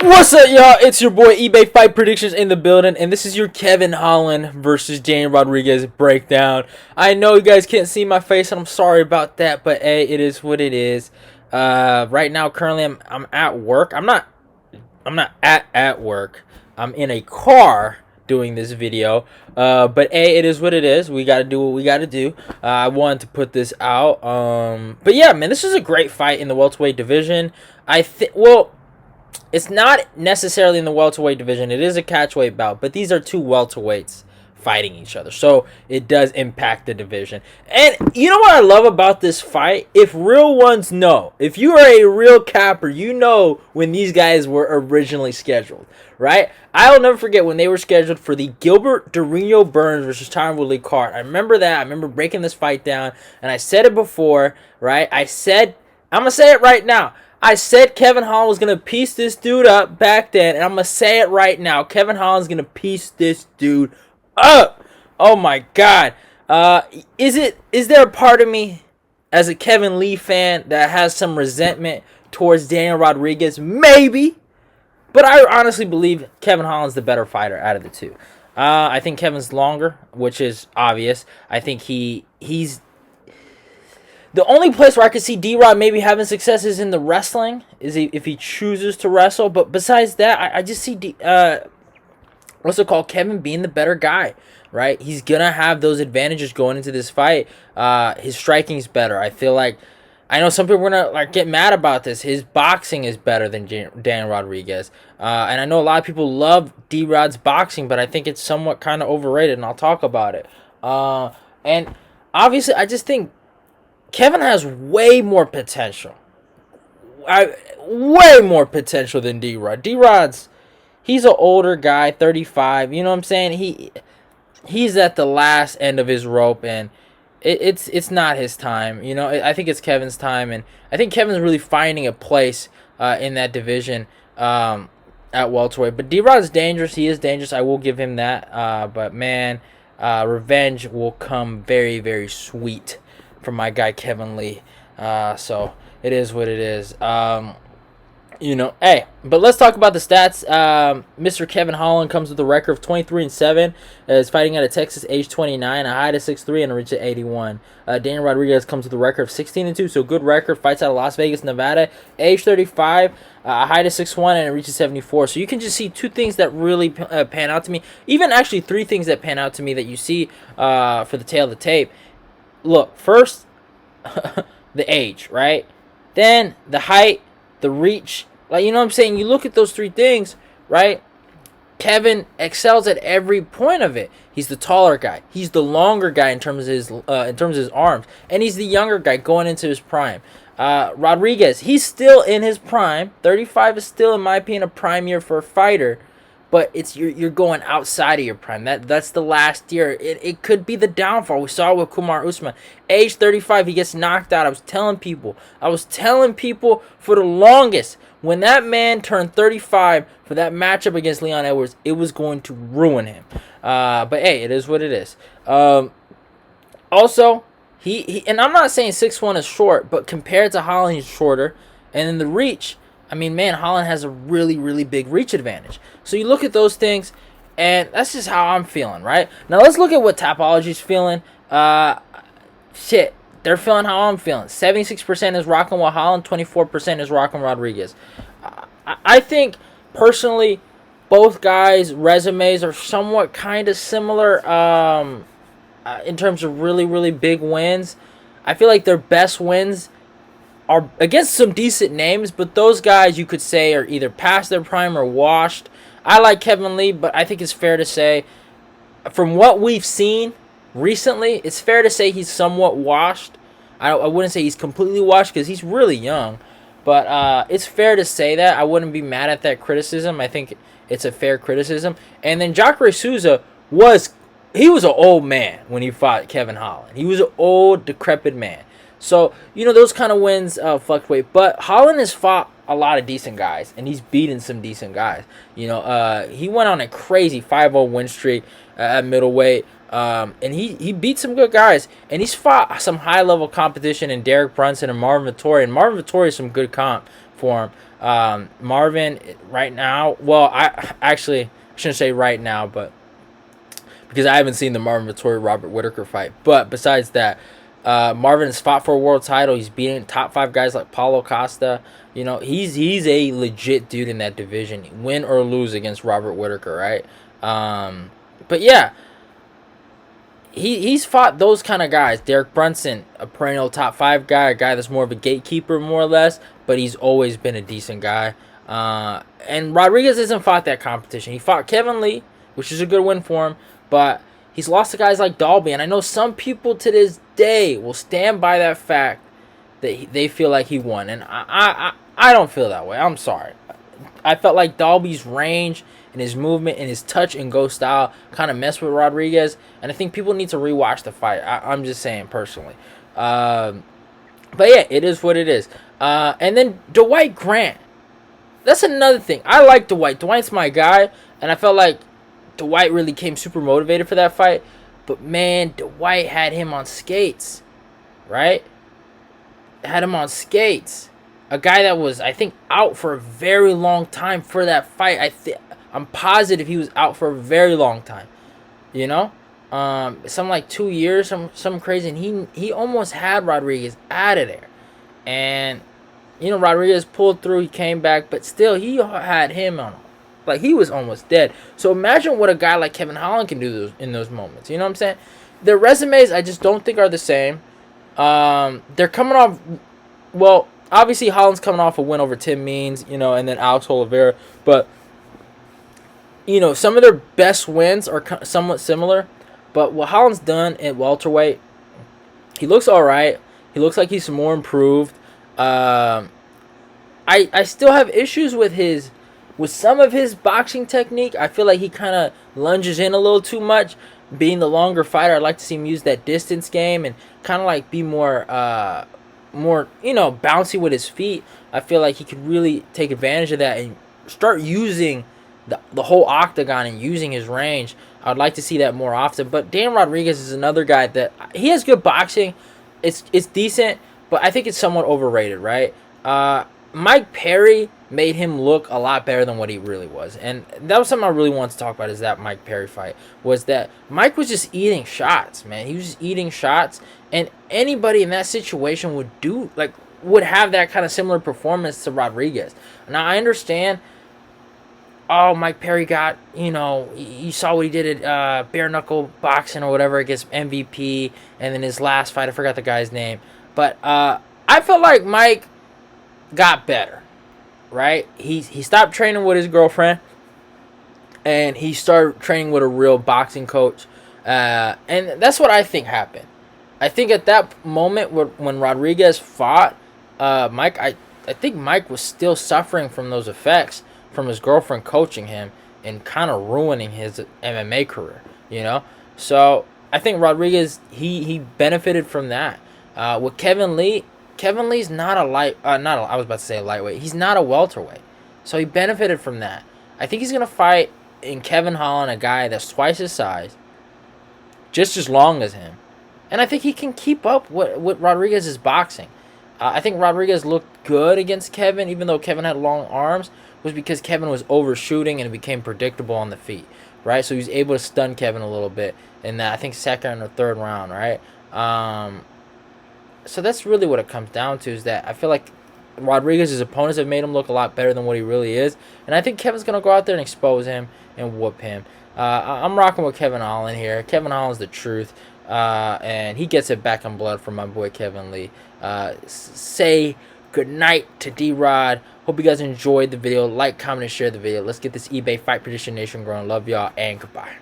What's up, y'all? It's your boy eBay Fight Predictions in the building, and this is your Kevin Holland versus Daniel Rodriguez breakdown. I know you guys can't see my face, and I'm sorry about that, but hey, it is what it is. Right now, currently, I'm at work. I'm not at work. I'm in a car doing this video. But hey, it is what it is. We gotta do what we gotta do. I wanted to put this out. But yeah, man, this is a great fight in the welterweight division. It's not necessarily in the welterweight division. It is a catchweight bout, but these are two welterweights fighting each other, so it does impact the division. And you know what I love about this fight? If real ones know, if you are a real capper, you know when these guys were originally scheduled, right? I'll never forget when they were scheduled for the Gilbert Durinho Burns versus Tyron Woodley card. I remember that. I remember breaking this fight down, and I said it before, right? I'm gonna say it right now. I said Kevin Holland was going to piece this dude up back then, and I'm going to say it right now. Kevin Holland's going to piece this dude up. Oh, my God. Is there a part of me as a Kevin Lee fan that has some resentment towards Daniel Rodriguez? Maybe. But I honestly believe Kevin Holland's the better fighter out of the two. I think Kevin's longer, which is obvious. I think he's... The only place where I could see D-Rod maybe having success is in the wrestling, if he chooses to wrestle. But besides that, I just see Kevin being the better guy, right? He's gonna have those advantages going into this fight. His striking's better. I feel like, I know some people are gonna get mad about this. His boxing is better than Dan Rodriguez, and I know a lot of people love D-Rod's boxing, but I think it's somewhat kind of overrated, and I'll talk about it. And obviously, I just think Kevin has way more potential. Way more potential than D-Rod. He's an older guy, 35. You know what I'm saying? He's at the last end of his rope, and it's not his time. You know, I think it's Kevin's time, and I think Kevin's really finding a place in that division at welterweight. But D-Rod's dangerous. He is dangerous. I will give him that. But man, revenge will come very, very sweet from my guy Kevin Lee. So it is what it is. Hey, but let's talk about the stats. Mr. Kevin Holland comes with a record of 23-7. Is fighting out of Texas, age 29, a height of 6'3", and a reach of 81. Daniel Rodriguez comes with a record of 16-2, so good record. Fights out of Las Vegas, Nevada, age 35, a height of 6'1", and a reach of 74. So you can just see two things that really pan out to me. Even actually three things that pan out to me that you see for the tail of the tape. Look, first, the age, right? Then the height, the reach. You know what I'm saying? You look at those three things, right? Kevin excels at every point of it. He's the taller guy. He's the longer guy in terms of his arms, and he's the younger guy going into his prime. Rodriguez, he's still in his prime. 35 is still, in my opinion, a prime year for a fighter. But you're going outside of your prime. That's the last year. It could be the downfall. We saw it with Kumar Usman. Age 35, he gets knocked out. I was telling people for the longest, when that man turned 35 for that matchup against Leon Edwards, it was going to ruin him. But hey, it is what it is. Also, and I'm not saying 6'1" is short, but compared to Holland, he's shorter. And in the reach, I mean, man, Holland has a really, really big reach advantage. So you look at those things, and that's just how I'm feeling, right? Now let's look at what Tapology's feeling. They're feeling how I'm feeling. 76% is rocking with Holland, 24% is rocking Rodriguez. I think, personally, both guys' resumes are somewhat kind of similar in terms of really, really big wins. I feel like their best wins are against some decent names, but those guys you could say are either past their prime or washed. I like Kevin Lee, but I think it's fair to say, from what we've seen recently, it's fair to say he's somewhat washed. I wouldn't say he's completely washed because he's really young, but it's fair to say that. I wouldn't be mad at that criticism. I think it's a fair criticism. And then Jacare Souza was an old man when he fought Kevin Holland. He was an old, decrepit man. So, those kind of wins fluctuate. But Holland has fought a lot of decent guys, and he's beaten some decent guys. He went on a crazy 5-0 win streak at middleweight, and he beat some good guys. And he's fought some high-level competition in Derek Brunson and Marvin Vettori. And Marvin Vettori is some good comp for him. Marvin right now, well, I actually shouldn't say right now, but because I haven't seen the Marvin Vettori Robert Whitaker fight. But besides that, Marvin has fought for a world title. He's beaten top 5 guys like Paulo Costa. You know, he's a legit dude in that division, win or lose against Robert Whitaker, right? But yeah, he's fought those kind of guys. Derek Brunson, a perennial top 5 guy, a guy that's more of a gatekeeper, more or less, but he's always been a decent guy. And Rodriguez hasn't fought that competition. He fought Kevin Lee, which is a good win for him, but he's lost to guys like Dalby, and I know some people to this day will stand by that fact that they feel like he won, and I don't feel that way. I'm sorry. I felt like Dalby's range and his movement and his touch and go style kind of messed with Rodriguez, and I think people need to rewatch the fight. I'm just saying personally. But yeah, it is what it is. And then Dwight Grant. That's another thing. I like Dwight. Dwight's my guy, and I felt like Dwight really came super motivated for that fight. But man, Dwight had him on skates, right? Had him on skates. A guy that was, I think, out for a very long time for that fight. I'm positive he was out for a very long time. You know, something like 2 years, some crazy, and he almost had Rodriguez out of there. And you know, Rodriguez pulled through. He came back, but still, he had him on. Like, he was almost dead. So imagine what a guy like Kevin Holland can do in those moments. You know what I'm saying? Their resumes, I just don't think are the same. They're coming off, well, obviously Holland's coming off a win over Tim Means, you know, and then Alex Oliveira. But, you know, some of their best wins are somewhat similar. But what Holland's done at welterweight, he looks all right. He looks like he's more improved. I still have issues with some of his boxing technique. I feel like he kind of lunges in a little too much. Being the longer fighter, I'd like to see him use that distance game and kind of like be more, you know, bouncy with his feet. I feel like he could really take advantage of that and start using the whole octagon and using his range. I'd like to see that more often. But Dan Rodriguez is another guy that he has good boxing. It's decent, but I think it's somewhat overrated, right? Mike Perry made him look a lot better than what he really was. And that was something I really wanted to talk about, is that Mike Perry fight. Was that Mike was just eating shots, man. He was just eating shots. And anybody in that situation would have that kind of similar performance to Rodriguez. Now, I understand, Mike Perry got, you know, you saw what he did at bare knuckle boxing or whatever against MVP. And then his last fight, I forgot the guy's name. But I felt like Mike got better, right? He stopped training with his girlfriend, and he started training with a real boxing coach, and that's what I think happened. I think at that moment when Rodriguez fought Mike, I think Mike was still suffering from those effects from his girlfriend coaching him and kind of ruining his MMA career, you know? So I think Rodriguez, he benefited from that. With Kevin Lee's not a I was about to say a lightweight. He's not a welterweight. So he benefited from that. I think he's going to fight in Kevin Holland, a guy that's twice his size, just as long as him. And I think he can keep up with Rodriguez's boxing. I think Rodriguez looked good against Kevin, even though Kevin had long arms, was because Kevin was overshooting and it became predictable on the feet, right? So he was able to stun Kevin a little bit in that, I think, second or third round, right? So that's really what it comes down to, is that I feel like Rodriguez's opponents have made him look a lot better than what he really is. And I think Kevin's going to go out there and expose him and whoop him. I'm rocking with Kevin Holland here. Kevin Holland's the truth. And he gets it back in blood from my boy Kevin Lee. Say good night to D-Rod. Hope you guys enjoyed the video. Like, comment, and share the video. Let's get this eBay Fight Prediction Nation growing. Love y'all, and goodbye.